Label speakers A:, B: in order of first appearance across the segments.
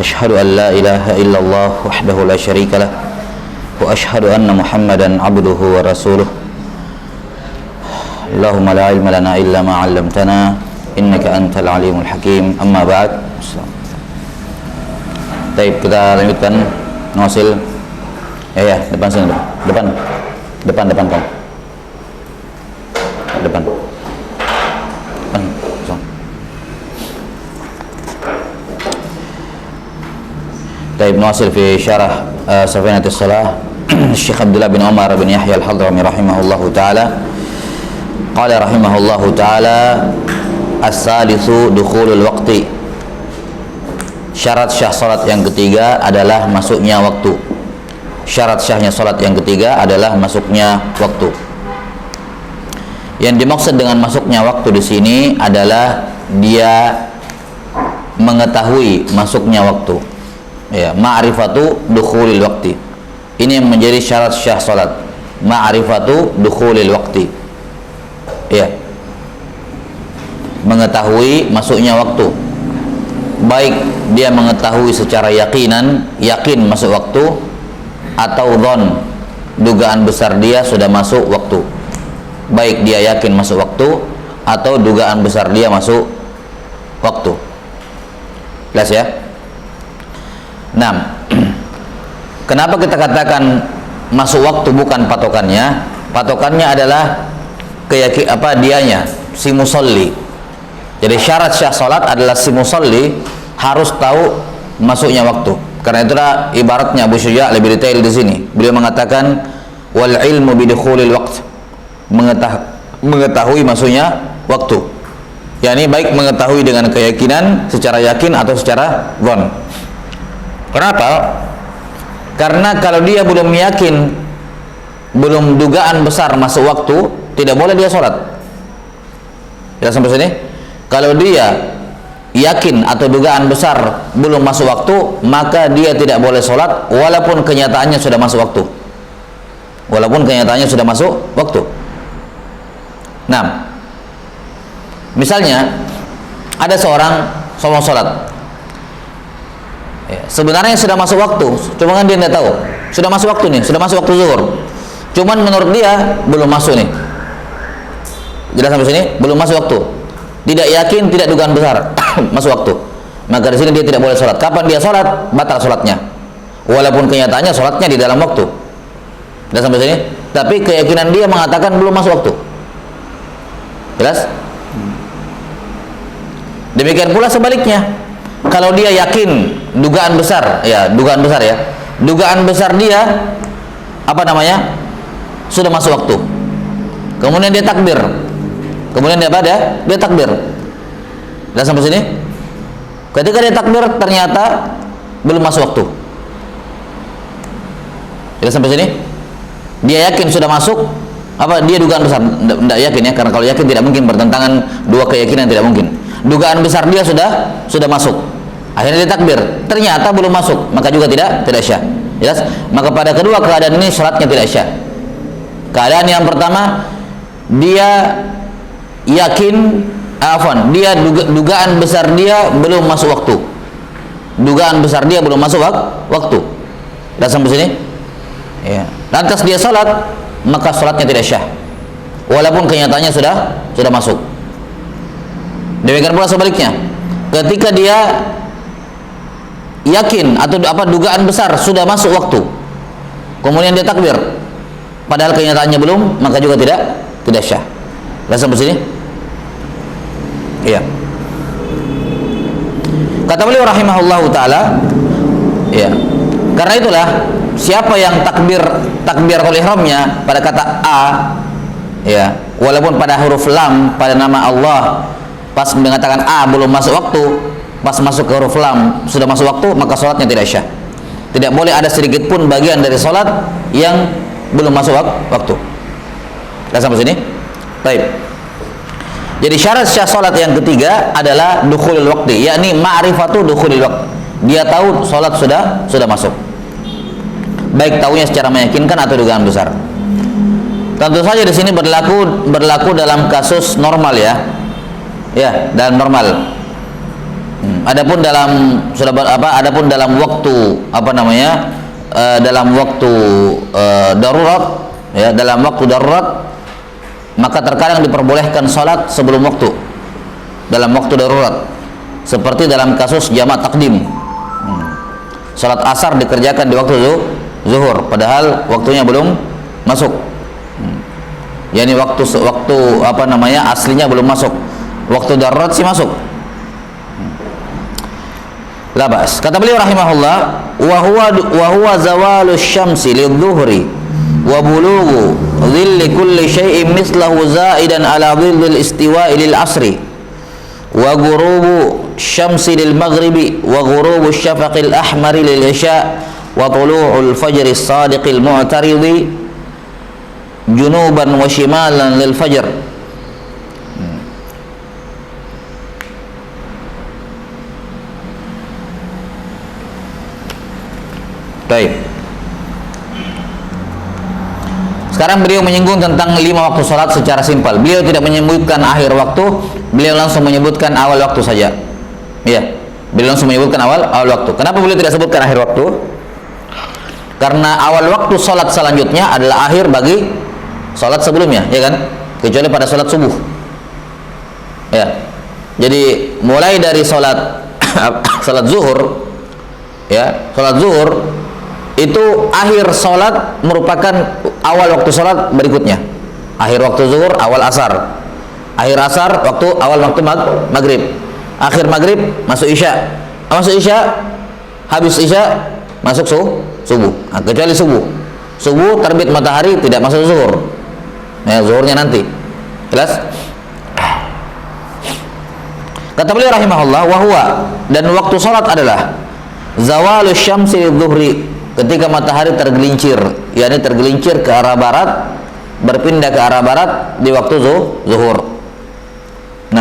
A: أشهد أن لا إله إلا الله وحده لا شريك له وأشهد أن محمدا عبده ورسوله اللهم لا علم لنا إلا ما علمتنا إنك أنت العليم الحكيم أما بعد. Baik, kita lanjutkan Nawasil. Ya, depan sini, depan kamu. Depan. Taib Nawasil fi syarah Safinatus Shalah Syekh Abdullah bin Umar bin Yahya al-Hadrami rahimahullahu ta'ala. Qala rahimahullahu ta'ala as-salisu dukhulul waqti. Syarat syah salat yang ketiga adalah masuknya waktu. Syarat syahnya salat yang ketiga adalah masuknya waktu. Yang dimaksud dengan masuknya waktu di sini adalah dia mengetahui masuknya waktu. Ya, ma'rifatu dukhulil waqti. Ini yang menjadi syarat syah salat. Ma'rifatu dukhulil waqti. Ya. Mengetahui masuknya waktu. Baik dia mengetahui secara yakinan, yakin masuk waktu, atau dhon, dugaan besar dia sudah masuk waktu. Baik dia yakin masuk waktu atau dugaan besar dia masuk waktu. Jelas ya? Nah, kenapa kita katakan masuk waktu bukan patokannya? Patokannya adalah dianya, si musolli. Jadi syarat syah salat adalah si musolli harus tahu masuknya waktu. Karena itulah ibaratnya Abu Syuja' lebih detail di sini. Beliau mengatakan wal ilmu bidukhulil waqt, mengetahui masuknya waktu. Yani baik mengetahui dengan keyakinan secara yakin atau secara dhon. Kenapa? Karena kalau dia belum yakin, belum dugaan besar masuk waktu, tidak boleh dia sholat. Kita sampai sini. Kalau dia yakin atau dugaan besar belum masuk waktu, maka dia tidak boleh sholat walaupun kenyataannya sudah masuk waktu. Walaupun kenyataannya sudah masuk waktu. Nah, misalnya ada seorang mau sholat. Sebenarnya sudah masuk waktu, cuma kan dia tidak tahu. Sudah masuk waktu nih, sudah masuk waktu zuhur. Cuman menurut dia belum masuk nih. Jelas sampai sini? Belum masuk waktu. Tidak yakin, tidak dugaan besar masuk waktu. Maka di sini dia tidak boleh sholat. Kapan dia sholat? Batal sholatnya. Walaupun kenyataannya sholatnya di dalam waktu. Jelas sampai sini? Tapi keyakinan dia mengatakan belum masuk waktu. Jelas? Demikian pula sebaliknya. Kalau dia yakin dugaan besar ya, dugaan besar dia sudah masuk waktu. Kemudian dia takbir. Kemudian dia dia takbir. Dah sampai sini? Ketika dia takbir ternyata belum masuk waktu. Dah sampai sini? Dia yakin sudah masuk, dia dugaan besar tidak yakin ya, karena kalau yakin tidak mungkin bertentangan dua keyakinan, tidak mungkin. Dugaan besar dia sudah masuk. Akhirnya dia takbir, ternyata belum masuk, maka juga tidak syah. Jelas? Maka pada kedua keadaan ini salatnya tidak syah. Keadaan yang pertama, dia yakin, dugaan besar dia belum masuk waktu. Dugaan besar dia belum masuk waktu. Dah sampai sini? Ya. Lantas dia salat, maka salatnya tidak syah. Walaupun kenyataannya sudah masuk. Demikian pula sebaliknya. Ketika dia yakin atau dugaan besar sudah masuk waktu, kemudian dia takbir, padahal kenyataannya belum, maka juga tidak syah. Lihat sampai sini? Iya. Kata beliau rahimahullahu taala, ya. Karena itulah siapa yang takbiratul ihramnya pada kata A, ya, walaupun pada huruf lam pada nama Allah, pas mengatakan A belum masuk waktu, pas masuk ke huruf lam sudah masuk waktu, maka sholatnya tidak syah. Tidak boleh ada sedikit pun bagian dari sholat yang belum masuk waktu. Dah sampai sini? Baik. Jadi syarat syah sholat yang ketiga adalah dukhulul waqti, yakni ma'rifatu dukhulil waqti. Dia tahu sholat sudah masuk. Baik tahunya secara meyakinkan atau dugaan besar. Tentu saja di sini berlaku dalam kasus normal ya. Ya, dalam normal. Adapun dalam adapun dalam waktu dalam waktu darurat, ya, dalam waktu darurat maka terkadang diperbolehkan salat sebelum waktu dalam waktu darurat, seperti dalam kasus jamak takdim. Salat asar dikerjakan di waktu zuhur padahal waktunya belum masuk. Yani waktu aslinya belum masuk. Waktu darurat sih masuk. Labas. Kata beliau rahimahullah, wa huwa zawalus syamsi lidzuhri wa bulughu dhilli kulli syai'in mislahu zaidan ala dhillil istiwa'i lil asri wa ghurubu syamsi lil maghribi wa ghurubu syafaqil ahmari lil isya wa tulu'ul fajri as-sadiqil mu'taridi junuban wa shimalan lil fajr. Baik. Sekarang beliau menyinggung tentang 5 waktu salat secara simpel. Beliau tidak menyebutkan akhir waktu, beliau langsung menyebutkan awal waktu saja. Iya, beliau langsung menyebutkan awal waktu. Kenapa beliau tidak sebutkan akhir waktu? Karena awal waktu salat selanjutnya adalah akhir bagi salat sebelumnya, ya kan? Kecuali pada salat subuh. Ya. Jadi mulai dari salat salat zuhur, ya, salat zuhur itu akhir salat merupakan awal waktu salat berikutnya. Akhir waktu zuhur, awal asar. Akhir asar, awal waktu maghrib. Akhir maghrib masuk isya. Masuk isya, habis isya masuk subuh. Nah, kecuali subuh. Subuh terbit matahari tidak masuk zuhur. Ya, zuhurnya nanti. Jelas? Kata beliau rahimahullah, wahwa, dan waktu salat adalah zawalus syamsi lidzuhri, ketika matahari tergelincir, yakni tergelincir ke arah barat, berpindah ke arah barat di waktu zuhur. 6.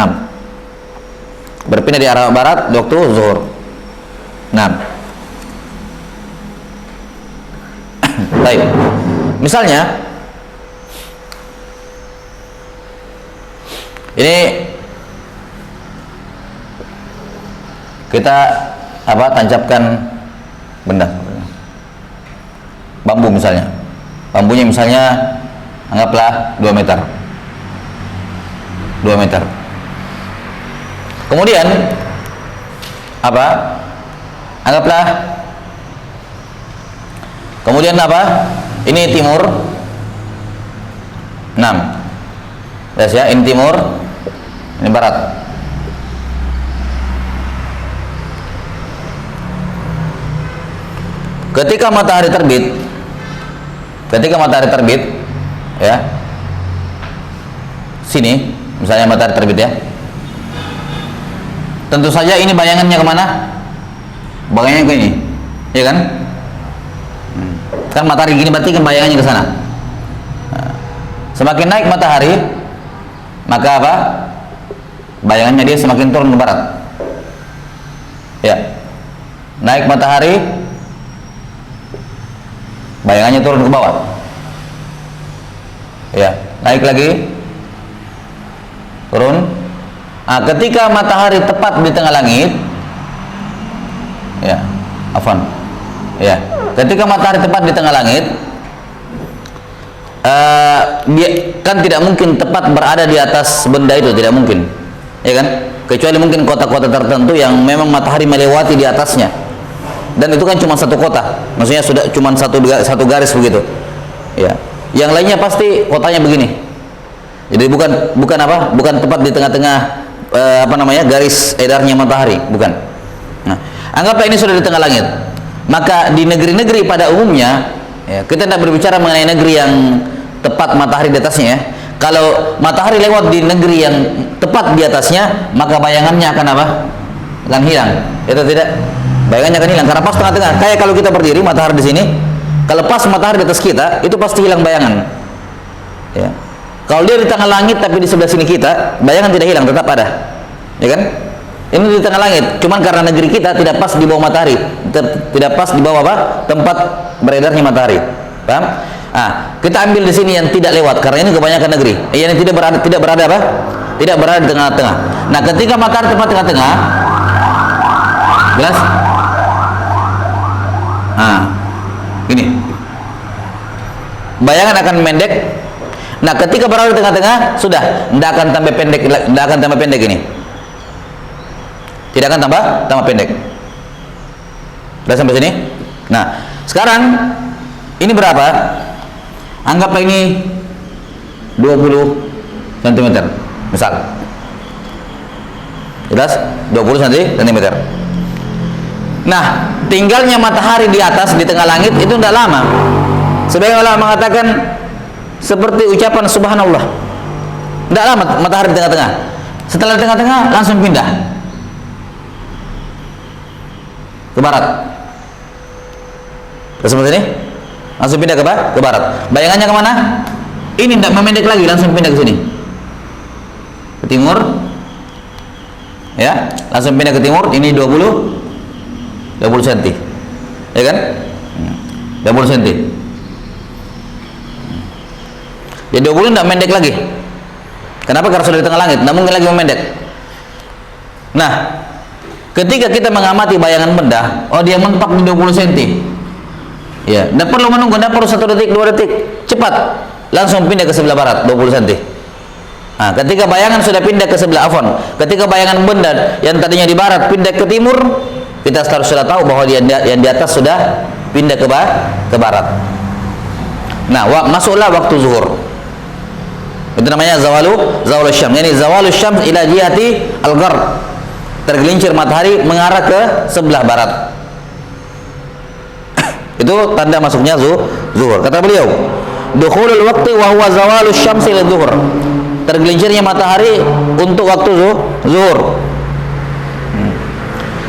A: Berpindah di arah barat di waktu zuhur. 6. Baik. Misalnya ini kita tancapkan benda, bambu misalnya. Bambunya misalnya anggaplah 2 meter. 2 meter. Kemudian anggaplah kemudian ini timur 6. Lihat ya, ini timur, ini barat. Ketika matahari terbit, ya, sini misalnya matahari terbit, ya, tentu saja ini bayangannya kemana? Bayangannya ke ini, ya kan? Kan matahari gini berarti kan bayangannya ke sana. Semakin naik matahari, maka bayangannya dia semakin turun ke barat. Ya, naik matahari, bayangannya turun ke bawah. Ya, naik lagi, turun. Nah, ketika matahari tepat di tengah langit, ya, ya, ketika matahari tepat di tengah langit, dia kan tidak mungkin tepat berada di atas benda itu, tidak mungkin, ya kan? Kecuali mungkin kota-kota tertentu yang memang matahari melewati di atasnya. Dan itu kan cuma satu kota, maksudnya sudah cuma satu garis begitu, ya. Yang lainnya pasti kotanya begini. Jadi bukan tepat di tengah-tengah garis edarnya matahari, bukan. Nah, anggaplah ini sudah di tengah langit. Maka di negeri-negeri pada umumnya, ya, kita tidak berbicara mengenai negeri yang tepat matahari di atasnya, ya. Kalau matahari lewat di negeri yang tepat di atasnya, maka bayangannya akan hilang. Itu tidak. Bayangannya akan hilang karena pas tengah-tengah. Kayak kalau kita berdiri, matahari di sini, kalau pas matahari di atas kita, itu pasti hilang bayangan. Ya. Kalau dia di tengah langit tapi di sebelah sini kita, bayangan tidak hilang, tetap ada. Ya kan? Ini di tengah langit, cuman karena negeri kita tidak pas di bawah matahari, tidak pas di bawah tempat beredarnya matahari. Paham? Kita ambil di sini yang tidak lewat karena ini kebanyakan negeri. Yang tidak berada di tengah-tengah. Nah, ketika matahari tepat tengah-tengah, Jelas? Nah, ini bayangan akan mendek. Nah, ketika berada di tengah-tengah, sudah tidak akan tambah pendek, tidak akan tambah pendek ini. Tidak akan tambah pendek. Sudah sampai sini? Nah, sekarang ini berapa? Anggaplah ini 20 cm, misal. Jelas? 20 cm. Nah, tinggalnya matahari di atas di tengah langit itu tidak lama. Sebagian ulama mengatakan seperti ucapan subhanallah. Tidak lama matahari di tengah-tengah. Setelah di tengah-tengah langsung pindah ke barat. Seperti ini? Langsung pindah ke barat. Bayangannya kemana? Ini tidak memendek lagi, langsung pindah ke sini. Ke timur. Ya, langsung pindah ke timur. Ini 20 cm. Ya kan? 20 cm. Jadi 20 tidak mendek lagi. Kenapa? Karena sudah di tengah langit, tidak mungkin lagi memendek. Nah, ketika kita mengamati bayangan benda, oh dia mentok di 20 cm. Ya, tidak perlu menunggu, tidak perlu 1 detik, 2 detik, cepat, langsung pindah ke sebelah barat 20 cm. Nah, ketika bayangan sudah pindah ke sebelah ketika bayangan benda yang tadinya di barat pindah ke timur, kita harus sudah tahu bahwa yang di atas sudah pindah ke barat. Nah, masuklah waktu zuhur. Itu namanya zawalus syams. Yani zawalus syams ila jihati al-gharb. Tergelincir matahari mengarah ke sebelah barat. Itu tanda masuknya zuhur. Kata beliau, dukhulul waqti wa huwa zawalus syams ila zuhur. Tergelincirnya matahari untuk waktu zuhur.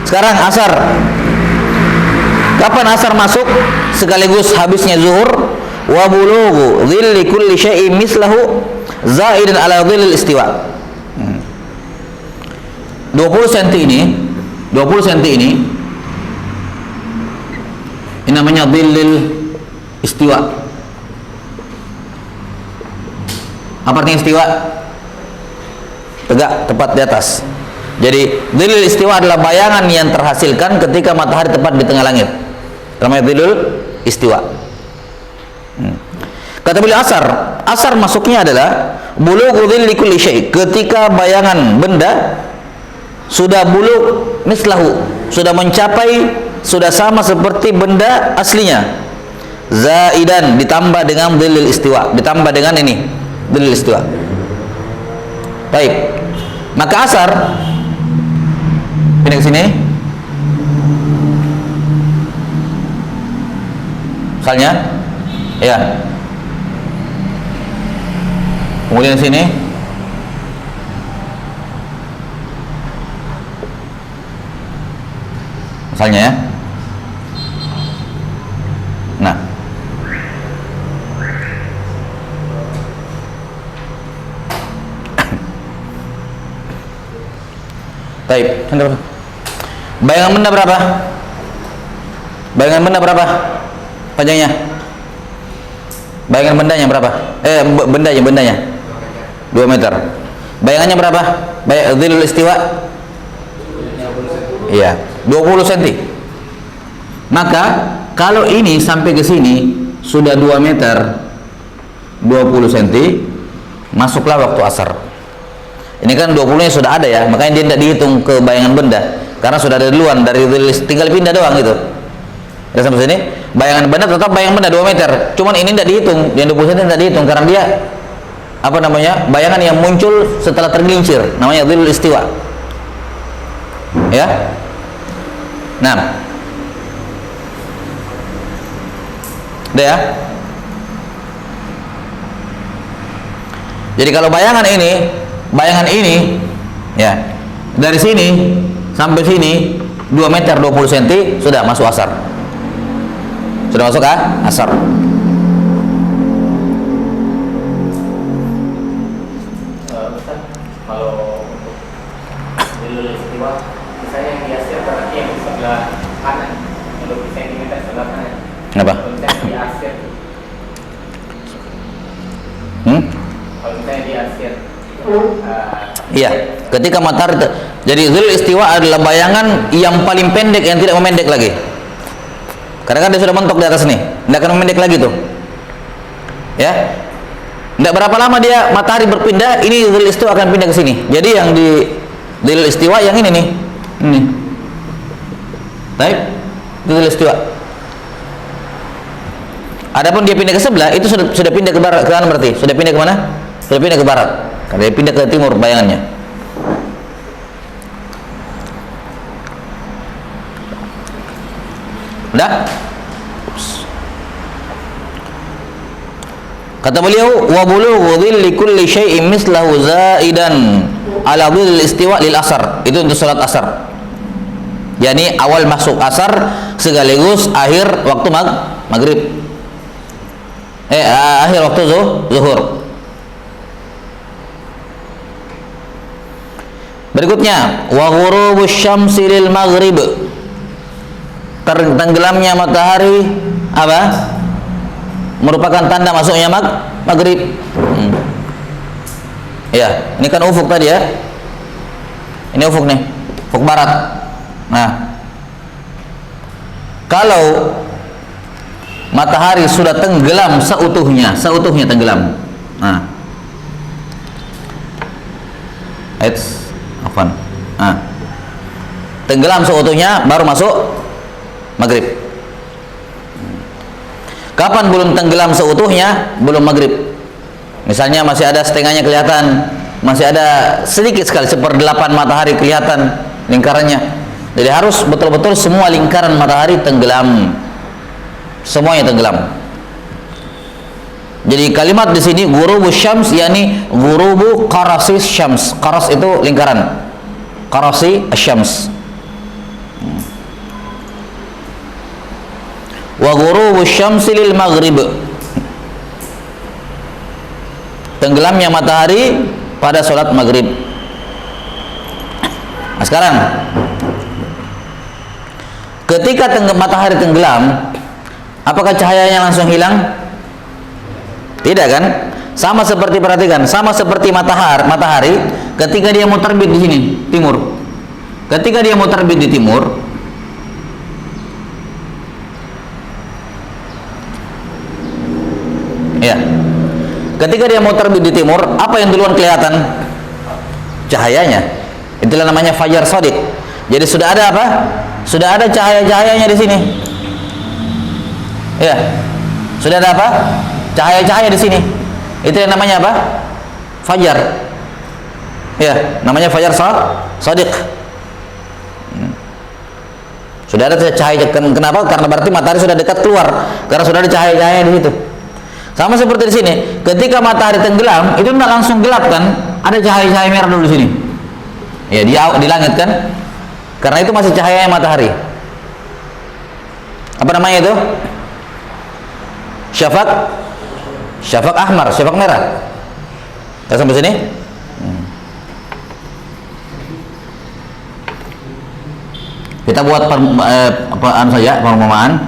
A: Sekarang asar. Kapan asar masuk? Sekaligus habisnya zuhur. Wa bulughu dhilli kulli syai'in mislahu zaidan ala dhillil istiwa. 20 cm ini namanya dhillil istiwa. Apa artinya istiwa? Tegak, tepat di atas. Jadi dhillil istiwa adalah bayangan yang terhasilkan ketika matahari tepat di tengah langit. Namanya dhillil istiwa. Kata beliau asar masuknya adalah bulughu dhilli kulli syai', ketika bayangan benda sudah bulugh mislahu, sudah mencapai, sudah sama seperti benda aslinya. Zaidan ditambah dengan dhillil istiwa, ditambah dengan ini dhillil istiwa. Baik. Maka asar pindah ke sini. Misalnya, ya. Kemudian sini. Misalnya ya. Nah. Baik, bayangan benda berapa? Bayangan benda berapa? Panjangnya? Bayangan bendanya berapa? Bendanya 2 meter. Bayangannya berapa? Dhillul istiwa? Iya, 20 cm. Maka kalau ini sampai ke sini sudah 2 meter 20 cm, masuklah waktu asar. Ini kan 20-nya sudah ada ya, makanya dia tidak dihitung ke bayangan benda karena sudah ada duluan, dari tinggal pindah doang gitu. Ya sampai sini, bayangan benda tetap bayangan benda 2 meter. Cuman ini tidak dihitung, yang 20 cm tidak dihitung karena dia bayangan yang muncul setelah tergelincir, namanya dhillul istiwa. Ya. Nah. Udah ya. Jadi kalau bayangan ini ya, dari sini sampai sini 2 meter 20 cm sudah masuk asar. Sudah masuk asar.
B: Kalau untuk dhillul istiwa, misalnya yang diasir berarti yang di sebelah kanan, 20 cm sebelah kanan.
A: Kenapa?
B: Kalau misalnya diasir, kalau misalnya diasir
A: Iya, ketika matahari jadi zil istiwa adalah bayangan yang paling pendek yang tidak memendek lagi. Karena kan dia sudah mentok di atas nih, tidak akan memendek lagi tuh. Ya, tidak berapa lama dia matahari berpindah, ini zil istiwa akan pindah ke sini. Jadi yang di zil istiwa yang ini nih, ini. Baik, itu zil istiwa. Adapun dia pindah ke sebelah, itu sudah pindah ke barat, ke kanan berarti. Sudah pindah ke mana? Sudah pindah ke barat. Karena dia pindah ke timur bayangannya. Udah? Kata beliau, wa bulughu dhilli kulli syai'in mislahu zaidan ala dhillil istiwa lil asar. Itu untuk salat asar. Yani awal masuk asar sekaligus akhir waktu maghrib. Akhir waktu zuhur. Berikutnya, wa ghurubus syamsi lil maghrib. Tenggelamnya matahari apa? Merupakan tanda masuknya maghrib. Ya, ini kan ufuk tadi ya. Ini ufuk nih, ufuk barat. Nah, kalau matahari sudah tenggelam seutuhnya tenggelam. Nah, tenggelam seutuhnya baru masuk maghrib. Kapan belum tenggelam seutuhnya? Belum maghrib. Misalnya masih ada setengahnya kelihatan, masih ada sedikit sekali 1/8 matahari kelihatan lingkarannya. Jadi harus betul-betul semua lingkaran matahari tenggelam, semuanya tenggelam. Jadi kalimat di sini ghurubus syams, yakni ghurubu qarasis syams. Qaras itu lingkaran, qarasi asyams. Wa ghurubus syamsi lil maghrib. Tenggelamnya matahari pada sholat maghrib. Nah, sekarang ketika matahari tenggelam, apakah cahayanya langsung hilang? Tidak kan? Sama seperti, perhatikan, sama seperti matahari ketika dia mau terbit di sini, timur. Ketika dia mau terbit di timur, ya. Ketika dia mau terbit di timur, apa yang duluan kelihatan? Cahayanya. Itulah namanya fajar shadiq. Jadi sudah ada apa? Sudah ada cahaya-cahayanya di sini. Ya. Sudah ada apa? Cahaya-cahaya di sini. Itu yang namanya apa? Fajar. Ya, namanya fajar shadiq. Sudah ada cahaya. Kenapa? Karena berarti matahari sudah dekat keluar. Karena sudah ada cahaya-cahaya di situ. Sama seperti di sini. Ketika matahari tenggelam, itu tidak langsung gelap kan? Ada cahaya-cahaya merah dulu di sini. Ya, di langit kan? Karena itu masih cahaya matahari. Apa namanya itu? Syafaq ahmar, syafaq merah. Kita sampai sini. Kita buat apaan saja perumpamaan.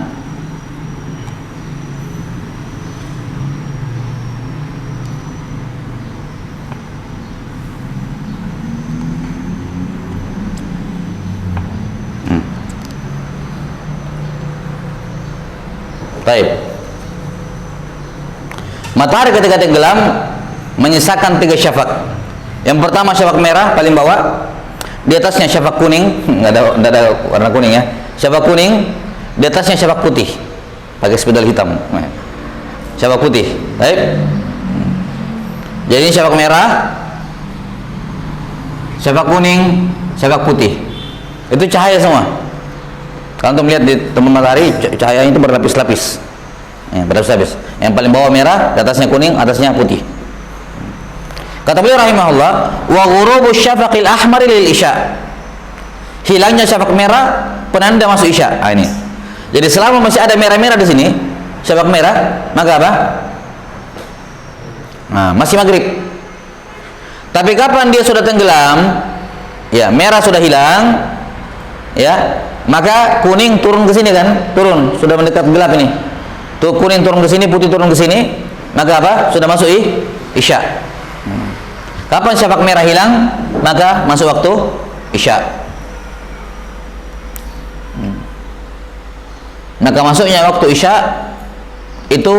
A: Baik. Matahari ketika tenggelam menyisakan 3 syafaq. Yang pertama syafaq merah paling bawah, di atasnya syafaq kuning, nggak ada warna kuning ya. Syafaq kuning, di atasnya syafaq putih, pakai spidol hitam. Syafaq putih. Baik. Jadi ini syafaq merah, syafaq kuning, syafaq putih. Itu cahaya semua. Kalau untuk melihat di teman matahari, cahayanya itu berlapis-lapis. Ya, berlapis-lapis. Yang paling bawah merah, di atasnya kuning, atasnya putih. Kata beliau rahimahullah, wa ghurubus syafaqil ahmar lil isya. Hilangnya syafaq merah penanda masuk isya. Ini. Jadi selama masih ada merah-merah di sini, syafaq merah, maka apa? Nah, masih maghrib. Tapi kapan dia sudah tenggelam, ya merah sudah hilang, ya, maka kuning turun ke sini kan? Turun, sudah mendekat gelap ini. Tuh kuning turun ke sini, putih turun ke sini, maka apa? Sudah masuk isya. Kapan syafaq merah hilang? Maka masuk waktu Isya. Maka masuknya waktu Isya itu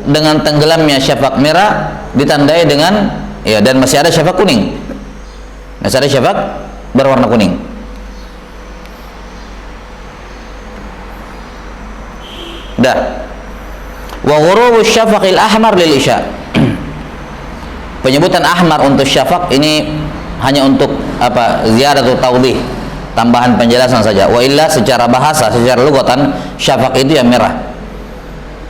A: dengan tenggelamnya syafaq merah ditandai dengan ya, dan masih ada syafaq kuning. Masih ada syafaq berwarna kuning. Dah. Wa ghurubus syafaqil ahmar lil Isya. Penyebutan ahmar untuk syafaq ini hanya untuk apa? Ziyadatu tawdih, tambahan penjelasan saja. Wa illa secara bahasa, secara lugatan syafaq itu yang merah.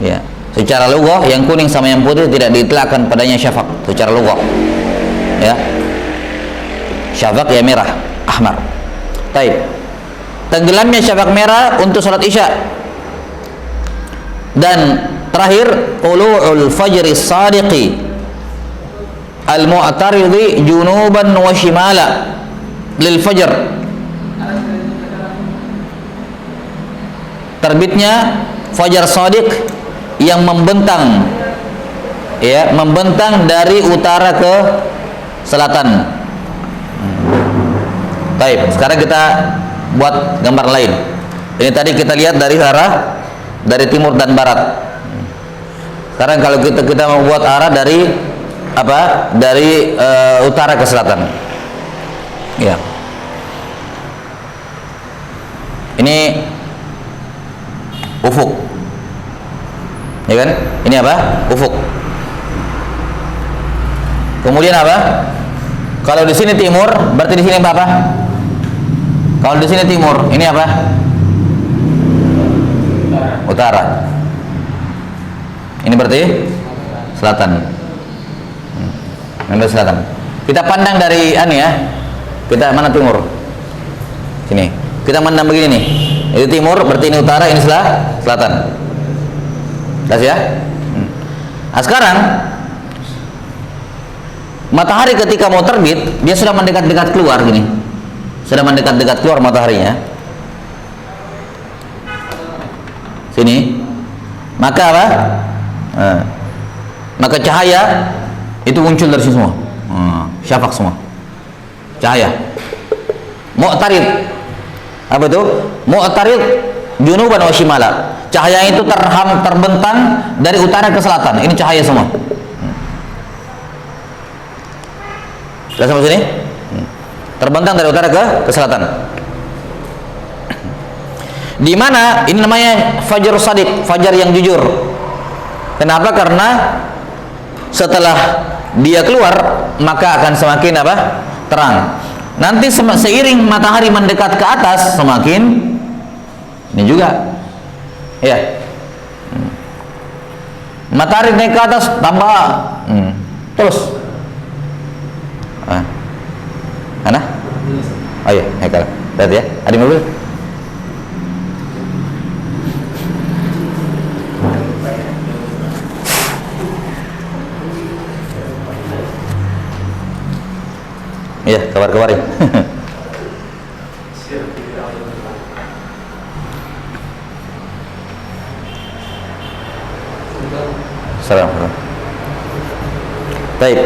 A: Ya. Secara lughah yang kuning sama yang putih tidak diitlaqkan padanya syafaq secara lughah. Ya. Syafaq yang merah, ahmar. Baik. Tenggelamnya syafaq merah untuk salat Isya. Dan terakhir tulu'ul fajri sadiqi al-mu'taridi junuban wa shimala lil fajr. Terbitnya fajar shadiq yang membentang, ya, membentang dari utara ke selatan. Baik, sekarang kita buat gambar lain. Ini tadi kita lihat dari arah dari timur dan barat. Sekarang kalau kita mau buat arah dari apa? Dari utara ke selatan. Ya. Ini ufuk. Ya kan? Ini apa? Ufuk. Kemudian apa? Kalau di sini timur, berarti di sini apa? Kalau di sini timur, ini apa? Utara. Ini berarti selatan. Ini selatan. Kita pandang dari ya. Kita mana timur? Sini. Kita pandang begini nih. Itu timur, berarti ini utara, ini selatan. Jelas ya? Nah, sekarang matahari ketika mau terbit, dia sudah mendekat-dekat keluar gini. Sudah mendekat-dekat keluar mataharinya. Sini. Maka apa? Maka cahaya itu muncul dari sini semua. Syafaq semua. Cahaya. Mu'tarid. Apa itu? Mu'tarid junuban wa shimala. Cahaya itu terbentang dari utara ke selatan. Ini cahaya semua. Lihat sampai sini? Terbentang dari utara ke selatan. Di mana ini namanya fajar shadiq, fajar yang jujur. Kenapa? Karena setelah dia keluar maka akan semakin apa? Terang. Nanti seiring matahari mendekat ke atas semakin ini juga. Ya. Matahari naik ke atas tambah terus. Mana? Oh iya, naik ke atas. Lihat ya, ada mobil. Iya, kabar-kabarin. Salam. Baik.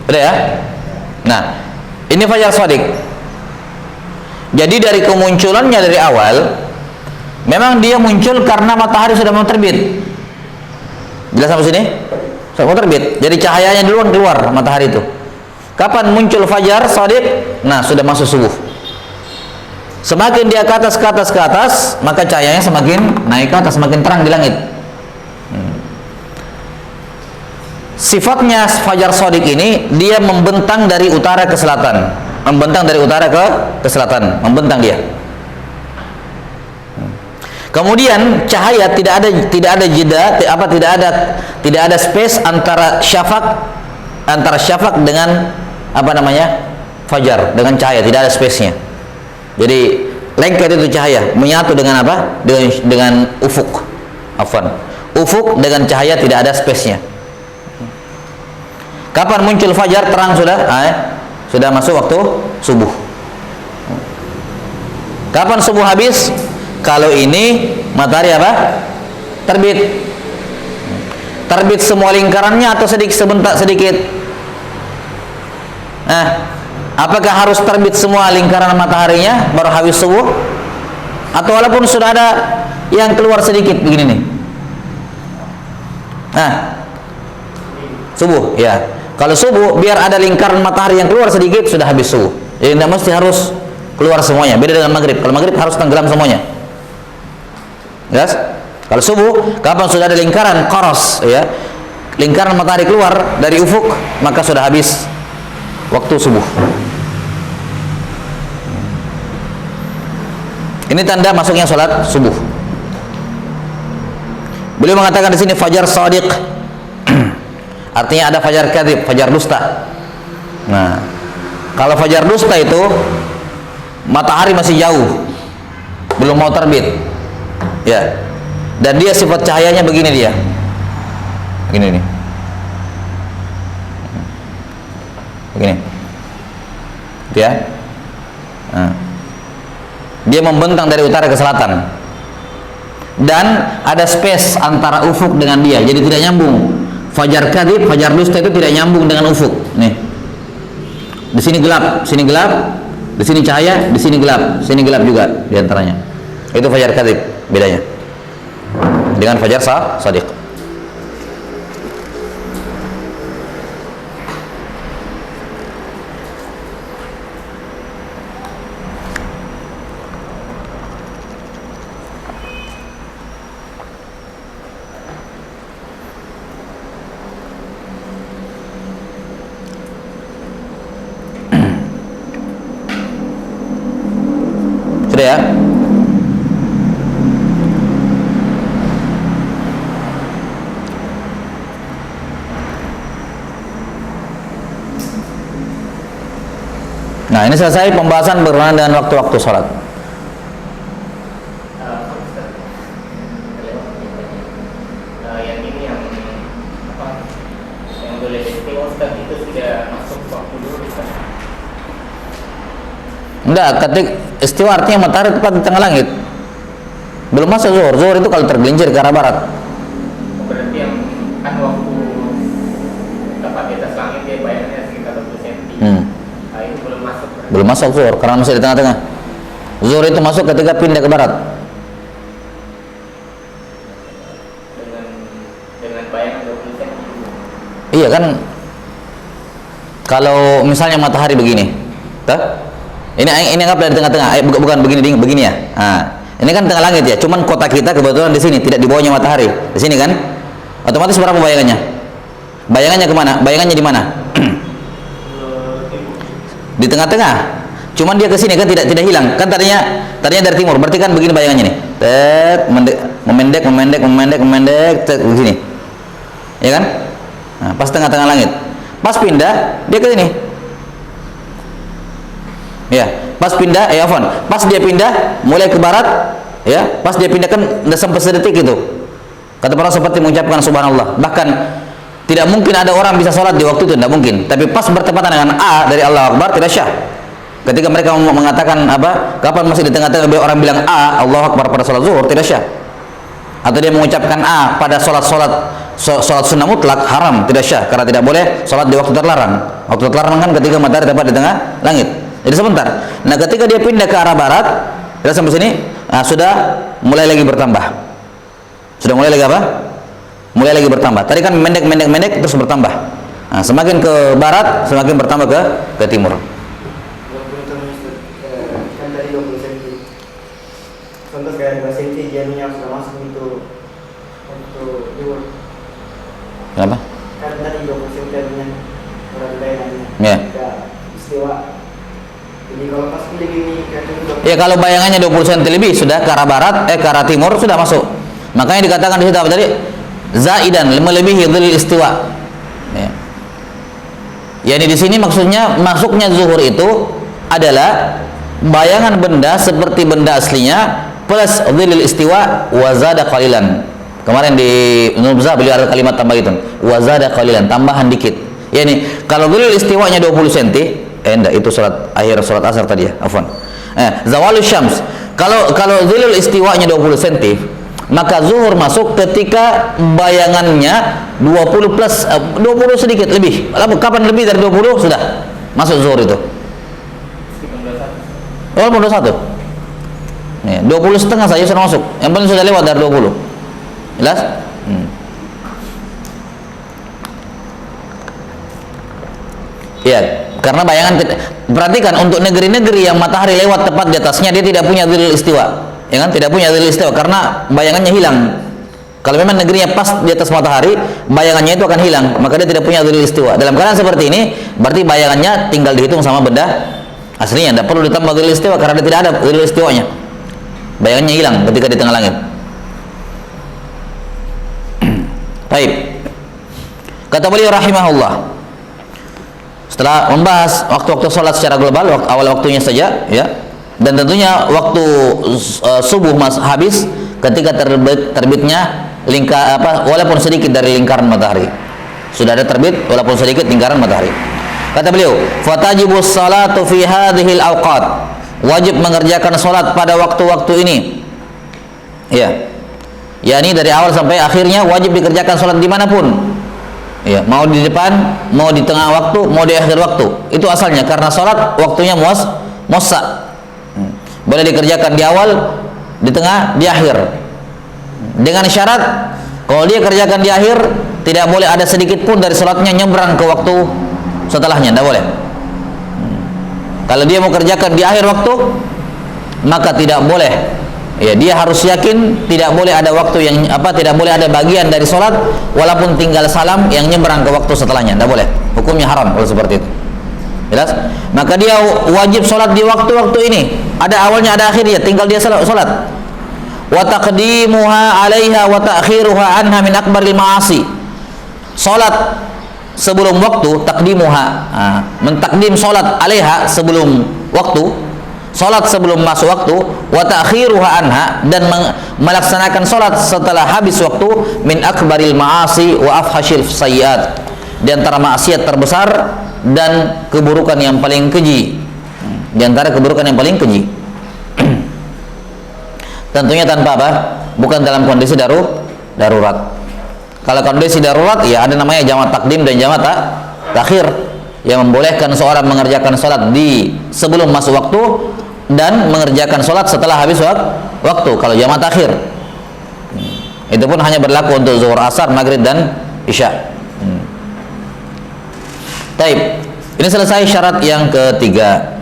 A: Udah ya? Nah, ini fajar shadiq. Jadi dari kemunculannya dari awal memang dia muncul karena matahari sudah mau terbit. Jelas sampai sini? Sudah mau terbit. Jadi cahayanya duluan keluar matahari itu. Kapan muncul fajar shadiq? Nah, sudah masuk subuh. Semakin dia ke atas, maka cahayanya semakin naik ke atas, semakin terang di langit. Sifatnya fajar shadiq ini dia membentang dari utara ke selatan, membentang dari utara ke selatan, membentang dia. Kemudian cahaya tidak ada jeda, tidak ada space antara syafaq dengan apa namanya? Fajar, dengan cahaya, tidak ada space-nya. Jadi lengket itu cahaya menyatu dengan apa? Dengan ufuk. Afwan. Ufuk dengan cahaya tidak ada space-nya. Kapan muncul fajar? Terang sudah? Sudah masuk waktu subuh. Kapan subuh habis? Kalau ini matahari apa? Terbit. Terbit semua lingkarannya atau sedikit? Nah, apakah harus terbit semua lingkaran mataharinya baru habis subuh? Atau walaupun sudah ada yang keluar sedikit begini nih? Nah, subuh ya. Kalau subuh biar ada lingkaran matahari yang keluar sedikit sudah habis subuh. Jadi tidak mesti harus keluar semuanya. Beda dengan maghrib. Kalau maghrib harus tenggelam semuanya. Yes? Kalau subuh, kapan sudah ada lingkaran qaras, ya, lingkaran matahari keluar dari ufuk, maka sudah habis waktu subuh. Ini tanda masuknya sholat subuh. Beliau mengatakan di sini fajar shadiq. Artinya ada fajar kadhib, fajar dusta. Nah, kalau fajar dusta itu matahari masih jauh, belum mau terbit, ya. Dan dia sifat cahayanya begini dia, begini nih, begini, ya. Nah, dia membentang dari utara ke selatan, dan ada space antara ufuk dengan dia, jadi tidak nyambung. Fajar kadhib, fajar dusta itu tidak nyambung dengan ufuk. Nih, di sini gelap, sini gelap, di sini cahaya, di sini gelap, sini gelap juga diantaranya. Itu fajar kadhib bedanya dengan fajar shadiq. Sudah ya? Nah, ini selesai pembahasan berkenaan dengan waktu-waktu sholat.
B: Yang ini yang apa? Yang boleh istiwa Ustaz itu sudah masuk waktu dulu Ustaz.
A: Enggak, ketik istiwa artinya matahari tepat di tengah langit. Belum masuk zuhur. Zuhur itu kalau tergelincir ke arah barat.
B: Berarti yang kan waktu tepat di atas langit dia bayarnya sekitar 20 cm. Nah, itu belum masuk. Berarti.
A: Belum masuk zuhur karena masih di tengah-tengah. Zuhur itu masuk ketika pindah ke barat.
B: Dengan bayangan 20 cm.
A: Iya kan, kalau misalnya matahari begini, ini anggaplah di tengah-tengah, bukan begini ya. Nah, ini kan tengah langit ya, cuman kota kita kebetulan di sini, tidak di bawahnya matahari, di sini kan, otomatis berapa bayangannya? Bayangannya kemana? Bayangannya di mana? Di tengah-tengah. Cuman dia ke sini kan tidak hilang, kan tadinya dari timur, berarti kan begini bayangannya nih, memendek, begini, ya kan? Nah, pas tengah-tengah langit, pas pindah dia ke sini. Ya, pas pindah, pas dia pindah mulai ke barat, ya, pas dia pindah kan udah sampai sedetik itu. Kata para seperti mengucapkan subhanallah. Bahkan tidak mungkin ada orang bisa sholat di waktu itu, tidak mungkin. Tapi pas bertepatan dengan A dari Allah Akbar tidak syah. Ketika mereka mengatakan apa? Kapan masih di tengah-tengah orang bilang A Allah Akbar pada sholat zuhur tidak syah. Atau dia mengucapkan A pada sholat sunnah mutlak haram tidak syah karena tidak boleh sholat di waktu terlarang. Waktu terlarang kan ketika matahari tepat di tengah langit. Jadi sebentar. Nah, ketika dia pindah ke arah barat, sudah sampai sini, nah, sudah mulai lagi bertambah. Sudah mulai lagi apa? Mulai lagi bertambah. Tadi kan mendek terus bertambah. Nah, semakin ke barat, semakin bertambah ke timur.
C: Kan tadi 20 cm. Contoh kayak 2 cm jamnya sudah masuk untuk luar.
A: Kenapa?
C: Kan tadi 20 cm jamnya orang bayangannya.
A: Ya.
C: Istiwa. Jadi kalau pas pilih gini kan
A: ya kalau bayangannya 20 cm lebih sudah ke arah barat, ke arah timur sudah masuk. Makanya dikatakan di situ apa tadi? Zaidan, melebihi dhil istiwa. Ya. Yani di sini masuknya zuhur itu adalah bayangan benda seperti benda aslinya plus dhil istiwa wa zada qalilan. Kemarin di Nubzah beliau ada kalimat tambah itu, wa zada qalilan, tambahan dikit. Yani kalau dhil istiwanya 20 cm, enggak, itu akhir sholat asar tadi ya, afwan. Zawalus syams. Kalau dhilul istiwanya 20 cm, maka zuhur masuk ketika bayangannya 20 plus 20 sedikit lebih. Kapan lebih dari 20 sudah masuk zuhur itu. Oh, 21. Nih, 20 setengah saja sudah masuk. Yang penting sudah lewat dari 20. Jelas? Ya, karena bayangan, perhatikan untuk negeri-negeri yang matahari lewat tepat di atasnya, dia tidak punya dzilul istiwa. Ya kan? Tidak punya dzilul istiwa karena bayangannya hilang. Kalau memang negerinya pas di atas matahari, bayangannya itu akan hilang, maka dia tidak punya dzilul istiwa. Dalam keadaan seperti ini, berarti bayangannya tinggal dihitung sama benda aslinya, tidak perlu ditambah dzilul istiwa karena dia tidak ada dzilul istiwanya. Bayangannya hilang ketika di tengah langit. Baik. Kata beliau rahimahullah, setelah membahas waktu-waktu sholat secara global, awal waktunya saja, ya, dan tentunya waktu subuh habis ketika terbitnya walaupun sedikit dari lingkaran matahari. Sudah ada terbit walaupun sedikit lingkaran matahari. Kata beliau, fatajibus salatu fi hadhil awqat, wajib mengerjakan sholat pada waktu-waktu ini. Ya, yakni dari awal sampai akhirnya wajib dikerjakan sholat dimanapun. Ya, mau di depan, mau di tengah waktu, mau di akhir waktu. Itu asalnya karena sholat waktunya muwassa. Boleh dikerjakan di awal, di tengah, di akhir. Dengan syarat kalau dia kerjakan di akhir, tidak boleh ada sedikit pun dari sholatnya nyebrang ke waktu setelahnya, tidak boleh. Kalau dia mau kerjakan di akhir waktu, maka tidak boleh. Ya, dia harus yakin tidak boleh ada waktu yang tidak boleh ada bagian dari sholat walaupun tinggal salam yang nyebrang ke waktu setelahnya, tidak boleh. Hukumnya haram kalau seperti itu. Jelas? Maka dia wajib sholat di waktu-waktu ini. Ada awalnya, ada akhirnya, tinggal dia sholat. Wa taqdimuha 'alaiha wa ta'khiruha anha min akbaril ma'asi. Sholat sebelum waktu, takdimuha, mentakdim sholat 'alaiha sebelum waktu. Salat sebelum masuk waktu, wa ta'khiruha anha, dan melaksanakan salat setelah habis waktu, min akbaril ma'asi wa afhashil sayyiat, di antara maksiat terbesar dan keburukan yang paling keji. Di antara keburukan yang paling keji. Tentunya tanpa apa? Bukan dalam kondisi darurat. Kalau kondisi darurat, ya ada namanya jamak takdim dan jamak takhir yang membolehkan seorang mengerjakan salat di sebelum masuk waktu dan mengerjakan sholat setelah habis waktu. Kalau jamak takhir, itu pun hanya berlaku untuk zuhur, asar, maghrib dan isya. Taib. Ini selesai syarat yang ketiga.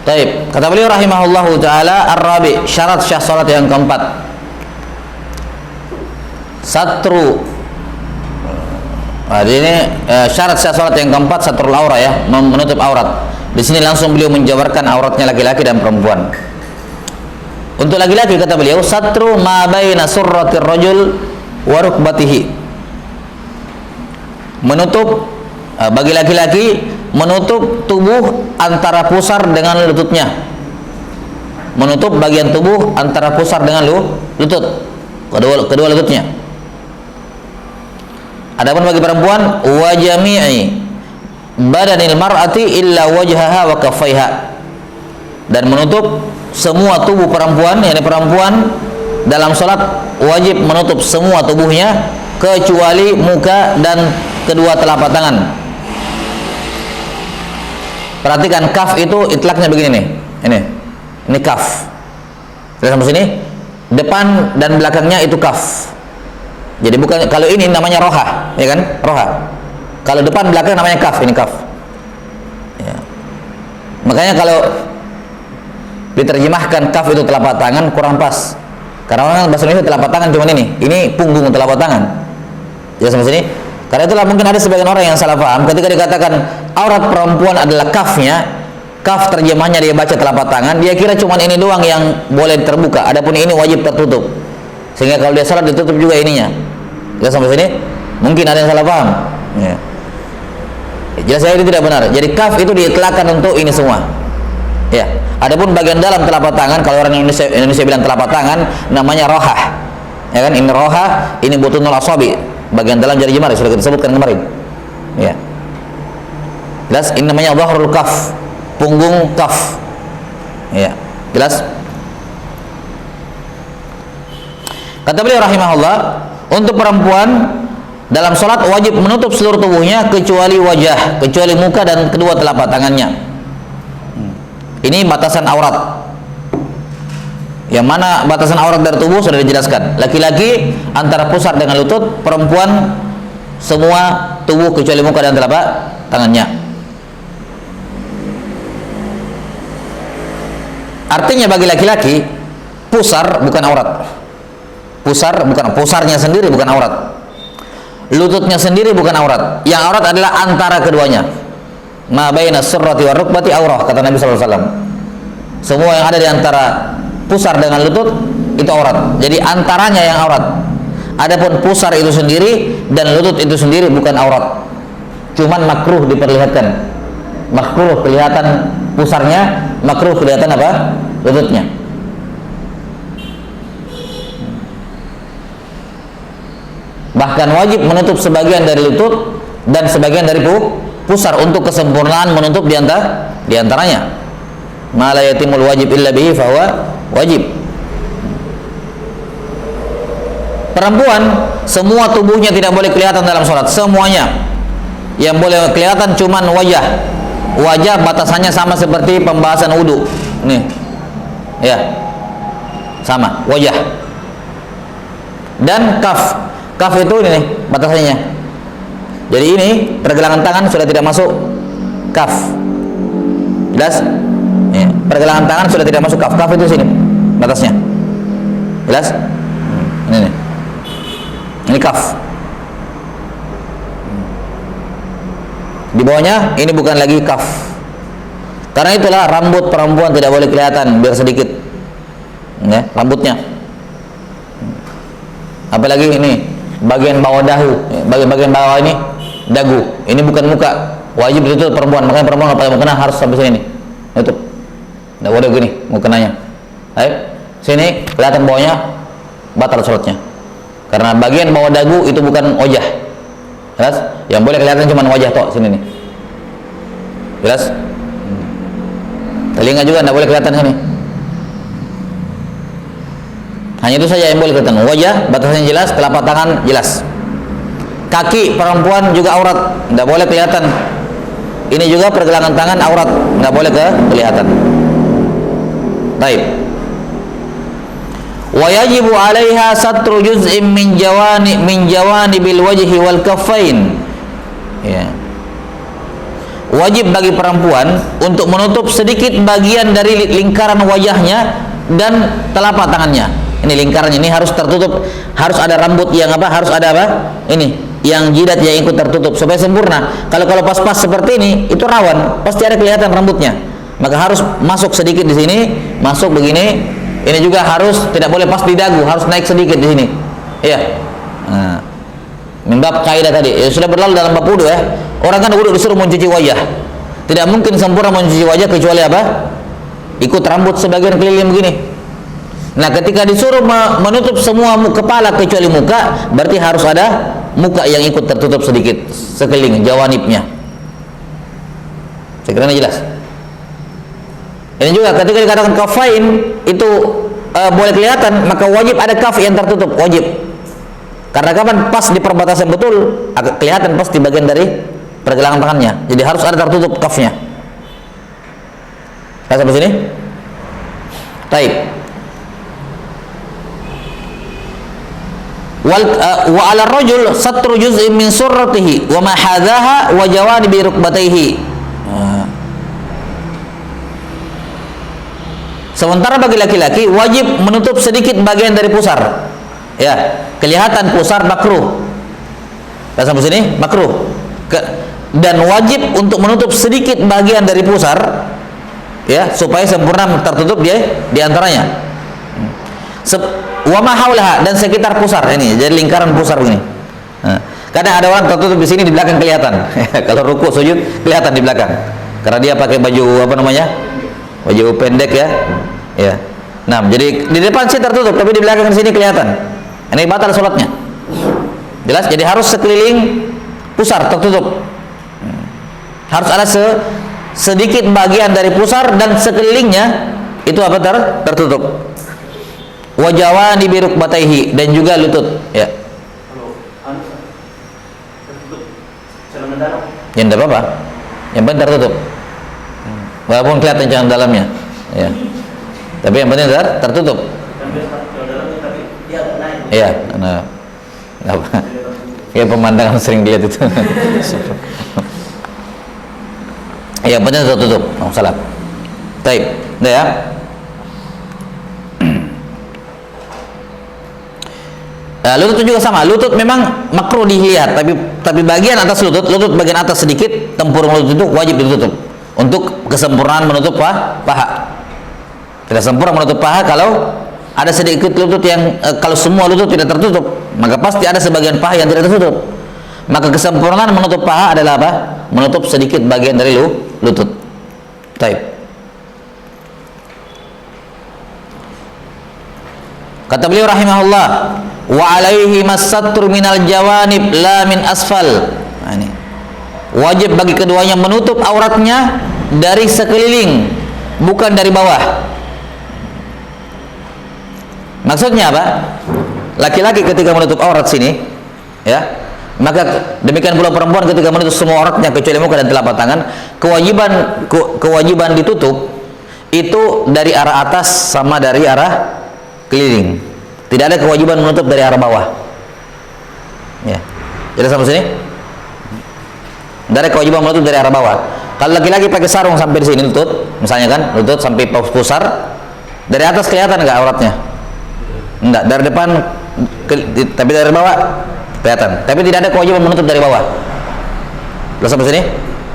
A: Taib. Kata beliau rahimahullahu taala, ar-rabi, syarat syah salat yang keempat, satru. Ini syarat syah salat yang keempat, satrul aurah, ya, menutup aurat. Di sini langsung beliau menjabarkan auratnya laki-laki dan perempuan. Untuk laki-laki kata beliau, satru ma baina surratir rajul wa rukbatihi. Menutup bagi laki-laki, menutup tubuh antara pusar dengan lututnya. Menutup bagian tubuh antara pusar dengan lutut, kedua lututnya. Adapun bagi perempuan, wa jami'i badanil mar'ati illa wajhaha wa kaffaiha, dan menutup semua tubuh perempuan, yakni perempuan dalam salat wajib menutup semua tubuhnya kecuali muka dan kedua telapak tangan. Perhatikan, kaf itu itlaknya begini nih. Ini kaf. Lihat sampai sini, depan dan belakangnya itu kaf. Jadi bukan, kalau ini namanya roha, ya kan? Roha. Kalau depan belakang namanya kaf, ini kaf. Ya. Makanya kalau diterjemahkan kaf itu telapak tangan kurang pas. Karena orang bahasa Indonesia telapak tangan cuma ini punggung telapak tangan. Ya sampai sini. Karena itulah mungkin ada sebagian orang yang salah paham ketika dikatakan aurat perempuan adalah kafnya, kaf terjemahnya dia baca telapak tangan, dia kira cuma ini doang yang boleh terbuka, adapun ini wajib tertutup. Sehingga kalau dia salat ditutup juga ininya. Jelas sampai sini? Mungkin ada yang salah paham. Ya. Jelas saya ini tidak benar. Jadi kaf itu diitlakkan untuk ini semua. Ya. Adapun bagian dalam telapak tangan, kalau orang Indonesia bilang telapak tangan, namanya rohah. Ya kan? Ini rohah, ini butunul asabi. Bagian dalam jari jemari sudah kita sebutkan kemarin. Ya. Jelas ini namanya dhahrul kaf, punggung kaf. Ya. Jelas? Kata beliau rahimahullah, untuk perempuan dalam sholat wajib menutup seluruh tubuhnya kecuali wajah, kecuali muka dan kedua telapak tangannya. Ini batasan aurat. Yang mana batasan aurat dari tubuh sudah dijelaskan. Laki-laki antara pusar dengan lutut, perempuan semua tubuh kecuali muka dan telapak tangannya. Artinya bagi laki-laki pusar bukan aurat. Pusarnya sendiri bukan aurat. Lututnya sendiri bukan aurat. Yang aurat adalah antara keduanya. Ma baina surrati wa rukbati aurah, kata Nabi sallallahu alaihi wasallam. Semua yang ada di antara pusar dengan lutut itu aurat. Jadi antaranya yang aurat. Adapun pusar itu sendiri dan lutut itu sendiri bukan aurat. Cuman makruh diperlihatkan. Makruh kelihatan pusarnya, makruh kelihatan apa? Lututnya. Bahkan wajib menutup sebagian dari lutut dan sebagian dari pusar untuk kesempurnaan menutup di antaranya. Ma la yatimul wajib illa bihi fahuwa wajib. Perempuan semua tubuhnya tidak boleh kelihatan dalam sholat, semuanya. Yang boleh kelihatan cuman wajah. Wajah batasannya sama seperti pembahasan wudu. Nih. Ya. Sama, wajah. Dan kaf. Kaf itu ini nih batasannya. Jadi ini pergelangan tangan sudah tidak masuk kaf. Jelas? Ya. Pergelangan tangan sudah tidak masuk kaf. Kaf itu sini batasnya. Jelas? Ini nih. Ini kaf. Di bawahnya ini bukan lagi kaf. Karena itulah rambut perempuan tidak boleh kelihatan biar sedikit. Ya, rambutnya. Apalagi ini bagian bawah dahu, bagian bawah ini dagu. Ini bukan muka, wajib ditutup perempuan. Makanya perempuan kalau pakai mukena harus sampai sini nih. Tutup. Enggak boleh gini mukenanya. Ayo, sini kelihatan bawahnya, batal sholatnya. Karena bagian bawah dagu itu bukan wajah. Jelas? Yang boleh kelihatan cuma wajah tok sini nih. Jelas? Telinga juga enggak boleh kelihatan sini. Hanya itu saja yang boleh kelihatan. Wajah batasannya jelas, telapak tangan jelas. Kaki perempuan juga aurat, tidak boleh kelihatan. Ini juga pergelangan tangan aurat, tidak boleh kelihatan. Baik. Wa yajibu 'alaiha satru juz'in min jawanibil wajhi wal kaffain. Ya. Wajib bagi perempuan untuk menutup sedikit bagian dari lingkaran wajahnya dan telapak tangannya. Ini lingkarannya ini harus tertutup, harus ada rambut yang apa? Harus ada apa? Ini yang jidat yang ikut tertutup supaya sempurna. Kalau pas-pas seperti ini itu rawan, pasti ada kelihatan rambutnya. Maka harus masuk sedikit di sini, masuk begini. Ini juga harus tidak boleh pas di dagu, harus naik sedikit di sini. Iya. Nah, bab kaidah tadi sudah berlalu dalam bab wudu ya. Orang kan wudu disuruh mencuci wajah. Tidak mungkin sempurna mencuci wajah kecuali apa? Ikut rambut sebagian keliling begini. Nah, ketika disuruh menutup semua kepala kecuali muka, berarti harus ada muka yang ikut tertutup sedikit sekeliling jawanibnya. Saya kira ini jelas. Ini juga ketika dikatakan kafain itu boleh kelihatan, maka wajib ada kaf yang tertutup, wajib. Karena kapan pas di perbatasan betul agak kelihatan pas di bagian dari pergelangan tangannya. Jadi harus ada tertutup kafnya. Sampai sini? Baik. Wa 'ala ar-rajul satru juz'in min surratihi wa ma hadaha wa jawanibi rukbatayhi. Sementara bagi laki-laki wajib menutup sedikit bagian dari pusar. Ya, kelihatan pusar makruh. Sampai sini makruh. Dan wajib untuk menutup sedikit bagian dari pusar ya supaya sempurna tertutup dia di antaranya. Wa ma haulaha, dan sekitar pusar ini, jadi lingkaran pusar begini. Nah, kadang ada orang tertutup di sini, di belakang kelihatan. Kalau ruku sujud kelihatan di belakang. Karena dia pakai baju apa namanya? Baju pendek ya. Ya. Nah, jadi di depan sih tertutup, tapi di belakang sini kelihatan. Ini batal sholatnya. Jelas? Jadi harus sekeliling pusar tertutup. Harus ada sedikit bagian dari pusar dan sekelilingnya itu apa tertutup. Wajawani birukbataihi, dan juga lutut. Ya.
C: Kalau tertutup celana dalam.
A: Ya tidak apa-apa. Yang penting tertutup. Walaupun kelihatan celana dalamnya. Ya. Tapi yang penting tertutup. Iya, nah, apa? Kayak pemandangan sering dilihat itu. Iya, penting tertutup. Oh, salah. Baik, udah ya. Nah, lutut juga sama. Lutut memang makruh dilihat, tapi bagian atas lutut bagian atas sedikit, tempurung lutut itu wajib ditutup untuk kesempurnaan menutup paha. Tidak sempurna menutup paha kalau ada sedikit lutut yang kalau semua lutut tidak tertutup, maka pasti ada sebagian paha yang tidak tertutup. Maka kesempurnaan menutup paha adalah apa? Menutup sedikit bagian dari lutut. Baik. Kata beliau rahimahullah, wa alaihi masatru minal jawanib la min asfal. Nah, ini. Wajib bagi keduanya menutup auratnya dari sekeliling, bukan dari bawah. Maksudnya apa? Laki-laki ketika menutup aurat sini, ya, maka demikian pula perempuan ketika menutup semua auratnya kecuali muka dan telapak tangan, kewajiban ditutup itu dari arah atas sama dari arah keliling. Tidak ada kewajiban menutup dari arah bawah. Ya. Jadi sampai sini? Tidak ada kewajiban menutup dari arah bawah. Kalau laki-laki pakai sarung sampai di sini lutut, misalnya kan, lutut sampai pusar, dari atas kelihatan nggak auratnya? Enggak, dari depan tapi dari bawah kelihatan. Tapi tidak ada kewajiban menutup dari bawah. Sudah sampai sini?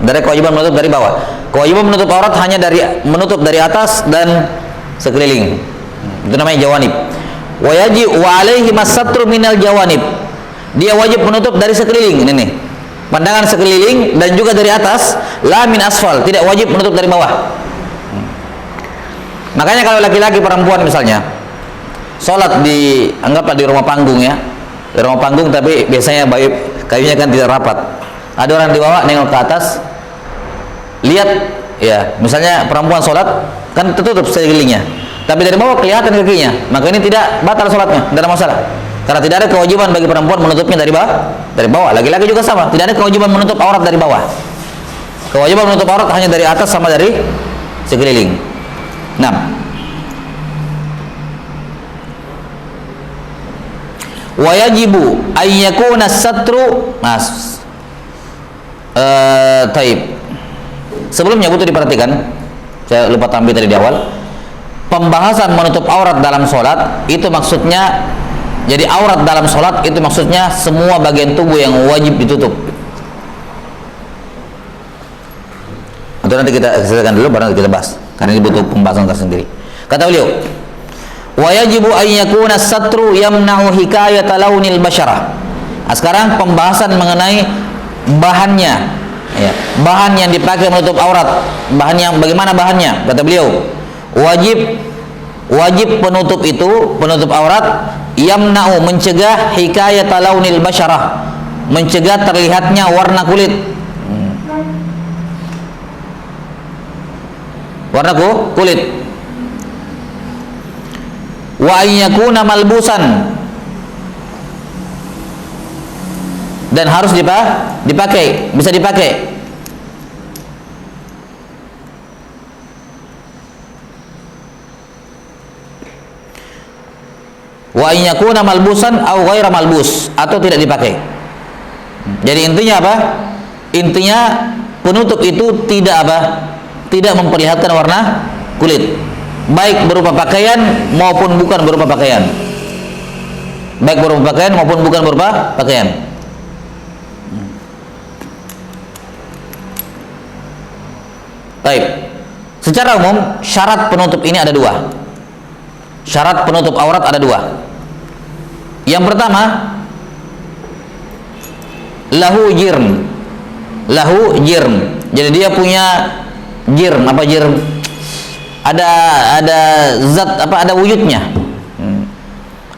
A: Tidak ada kewajiban menutup dari bawah. Kewajiban menutup aurat hanya menutup dari atas dan sekeliling. Itu namanya jawanib. Wa alaihi masatru minal jawanib. Dia wajib menutup dari sekeliling. Ini nih. Pandangan sekeliling dan juga dari atas, la min asfal, tidak wajib menutup dari bawah. Makanya kalau laki-laki perempuan misalnya sholat anggaplah di rumah panggung ya, di rumah panggung, tapi biasanya kayunya kan tidak rapat. Ada orang di bawah nengok ke atas, lihat ya, misalnya perempuan sholat kan tertutup sekelilingnya, tapi dari bawah kelihatan kakinya, maka ini tidak batal sholatnya, tidak ada masalah. Karena tidak ada kewajiban bagi perempuan menutupnya dari bawah. Laki-laki juga sama, tidak ada kewajiban menutup aurat dari bawah. Kewajiban menutup aurat hanya dari atas sama dari sekeliling. 6. Wa yajibu an yakuna satru taib. Sebelumnya butuh diperhatikan, saya lupa tampil tadi di awal. Pembahasan menutup aurat dalam sholat itu maksudnya, jadi aurat dalam sholat itu maksudnya semua bagian tubuh yang wajib ditutup. Atau nanti kita selesaikan dulu baru kita bahas, karena ini butuh pembahasan tersendiri. Kata beliau, wa yajibu an yakuna satru yamna'u hikayata launil basyarah. Nah, sekarang pembahasan mengenai bahannya, ya, bahan yang dipakai menutup aurat, bahan yang bagaimana bahannya? Kata beliau, wajib penutup itu, penutup aurat, yamna'u, mencegah hikayata launil basyarah, mencegah terlihatnya warna kulit. Warna kulit. Wa ayyakuna malbusan, dan harus dipakai, bisa dipakai. Wa ayyakuna malbusan au ghaira malbus, atau tidak dipakai. Jadi intinya apa? Intinya penutup itu tidak apa? Tidak memperlihatkan warna kulit, baik berupa pakaian maupun bukan berupa pakaian. Baik berupa pakaian maupun bukan berupa pakaian. Baik. Secara umum syarat penutup ini ada dua. Syarat penutup aurat ada dua. Yang pertama, lahu jirm. Lahu jirm. Jadi dia punya jirm. Apa jirm? Ada zat apa? Ada wujudnya.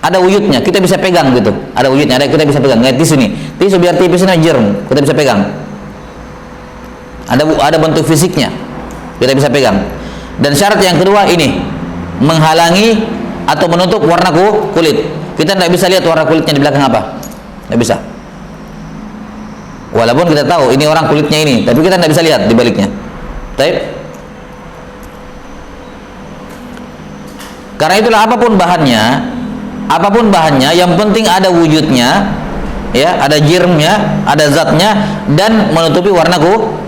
A: Ada wujudnya. Kita bisa pegang gitu. Ada wujudnya. Ada kita bisa pegang. Kayak tisu nih. Tisu biar tipis ini jirm. Kita bisa pegang. Ada bentuk fisiknya. Kita bisa pegang. Dan syarat yang kedua ini, menghalangi atau menutup warna kulit. Kita tidak bisa lihat warna kulitnya di belakang apa. Tidak bisa. Walaupun kita tahu ini orang kulitnya ini, tapi kita tidak bisa lihat di baliknya. Baik. Karena itulah apapun bahannya, yang penting ada wujudnya, ya, ada jirmnya, ada zatnya, dan menutupi warna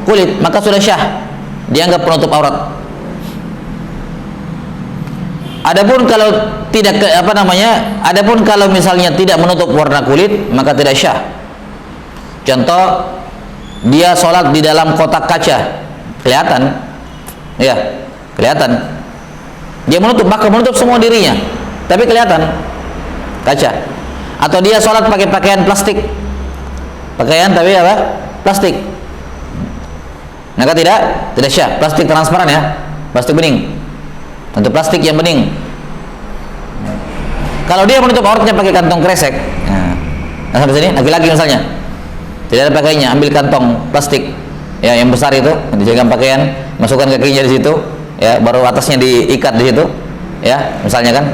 A: kulit, maka sudah syah, dianggap penutup aurat. Adapun kalau tidak adapun kalau misalnya tidak menutup warna kulit, maka tidak syah. Contoh, dia sholat di dalam kotak kaca, kelihatan, ya, kelihatan. Dia bahkan menutup semua dirinya, tapi kelihatan kaca. Atau dia sholat pakai pakaian plastik, tapi apa? Plastik. Maka tidak syah. Plastik transparan ya, plastik bening. Untuk plastik yang bening. Kalau dia menutup auratnya pakai kantong kresek, nah sampai sini, laki-laki misalnya, tidak ada pakainya, ambil kantong plastik, ya, yang besar itu, dijadikan pakaian, masukkan kakinya di situ, ya, baru atasnya diikat di situ, ya, misalnya kan,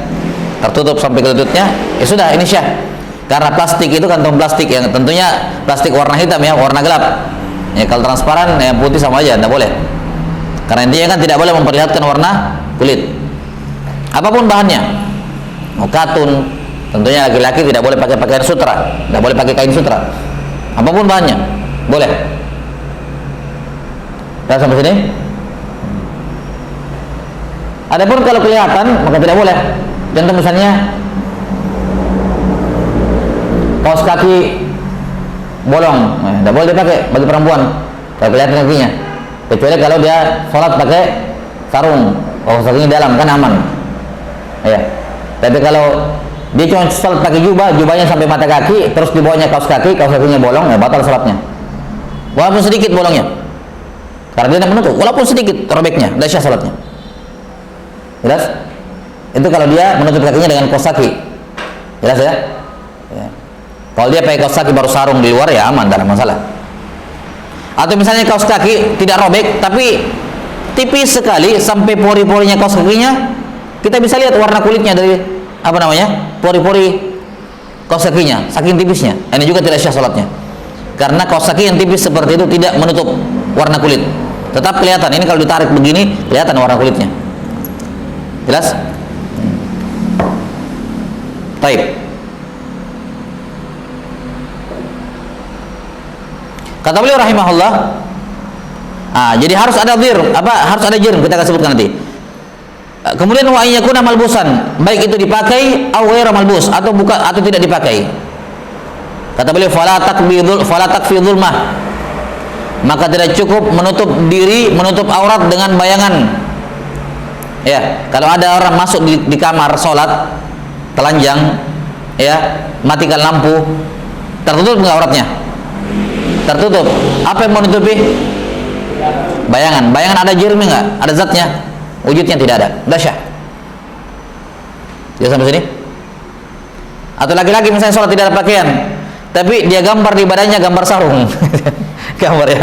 A: tertutup sampai ke lututnya, ya sudah, ini syah. Karena plastik itu kantong plastik yang tentunya plastik warna hitam ya, warna gelap. Ya, kalau transparan, ya putih sama aja, tidak boleh. Karena intinya kan tidak boleh memperlihatkan warna kulit. Apapun bahannya, mau katun, tentunya laki-laki tidak boleh pakai pakaian sutra, tidak boleh pakai kain sutra. Apapun bahannya, boleh. Dah sampai sini. Adapun kalau kelihatan, maka tidak boleh. Contoh misalnya kaos kaki bolong, tidak boleh dipakai bagi perempuan kalau kelihatan kakinya, kecuali kalau dia sholat pakai sarung, kaos kakinya dalam kan aman, ya. Tapi kalau dia cuma sholat pakai jubahnya sampai mata kaki, terus di bawahnya kaos kakinya bolong, ya batal sholatnya, walaupun sedikit bolongnya, karena dia tidak menutup, walaupun sedikit robeknya, tidak syah sholatnya. Jelas? Itu kalau dia menutup kakinya dengan kaos kaki, jelas ya? Ya. Kalau dia pakai kaos kaki baru sarung di luar, ya aman, tidak ada masalah. Atau misalnya kaos kaki tidak robek tapi tipis sekali sampai pori-porinya kaos kakinya, kita bisa lihat warna kulitnya dari pori-pori kaos kakinya, saking tipisnya. Ini juga tidak syah salatnya, karena kaos kaki yang tipis seperti itu tidak menutup warna kulit, tetap kelihatan. Ini kalau ditarik begini kelihatan warna kulitnya. Jelas? Baik. Kata beliau rahimahullah, jadi harus ada harus ada jirm, kita akan sebutkan nanti. Kemudian wa yakuna malbusan, baik itu dipakai atau ghairu malbus, atau tidak dipakai. Kata beliau fala takfi dzulmah, maka tidak cukup menutup diri, menutup aurat dengan bayangan. Ya, kalau ada orang masuk di kamar sholat, telanjang, ya, matikan lampu, tertutup enggak auratnya? Tertutup. Apa yang menutupi? Bayangan. Bayangan ada jirmnya enggak? Ada zatnya? Wujudnya tidak ada. Sudah syah. Dia sampai sini? Atau laki-laki misalnya sholat tidak ada pakaian, tapi dia gambar di badannya gambar sarung. Gambar ya.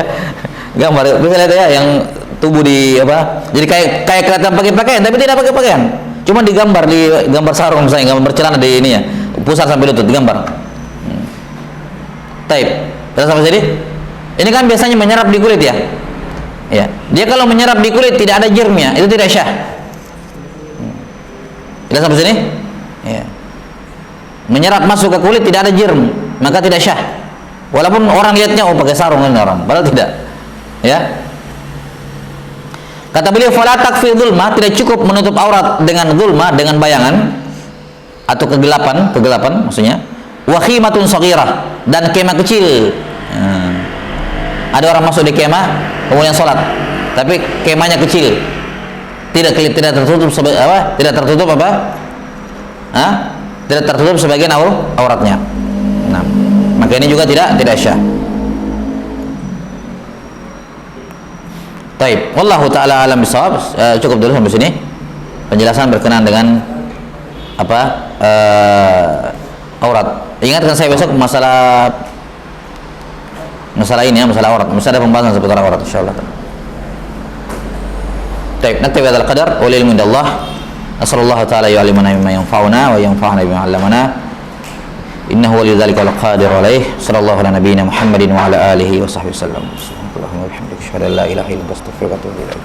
A: Gambar. Bisa lihat ya yang tubuh di apa? Jadi kayak kelihatan pakai pakaian tapi tidak pakai pakaian. Cuma digambar di gambar sarung misalnya, gambar bercelana di ini ya. Pusar sampai lutut digambar. Taib. Terus sampai sini? Ini kan biasanya menyerap di kulit ya. Ya. Dia kalau menyerap di kulit tidak ada jirmnya, itu tidak syah. Tidak sampai sini? Ya. Menyerap masuk ke kulit tidak ada jirm, maka tidak syah. Walaupun orang lihatnya pakai sarung ini orang, padahal tidak. Ya. Kata beliau fala takfi dzulma, tidak cukup menutup aurat dengan dzulma, dengan bayangan atau kegelapan maksudnya. Wa khimatun shaghirah, dan kemah kecil. Ada orang masuk di kemah kemudian sholat, tapi kemahnya kecil, tidak tertutup tidak tertutup sebagian auratnya. Nah, maka ini juga tidak syah. Taib, wallahu taala alam bisawab. Cukup dulu sampai sini penjelasan berkenaan dengan aurat. Ingatkan saya besok masalah ini ya, masalah aurat. Masih ada pembahasan seputar aurat insyaallah. Taib, naktabi hadzal qadar wa lil ilmu indallah. Nasallallahu taala yu'allimana mimma yanfa'una wa yanfa'una bima 'allamana. Innahu waliyyudzalika wal qadiru alaih. Sallallahu ala nabiyyina Muhammadin wa ala alihi wa sahbihi wasallam. Subhanallahumma wa bihamdika asyhadu an la ilaha illa anta astaghfiruka wa atubu ilaik.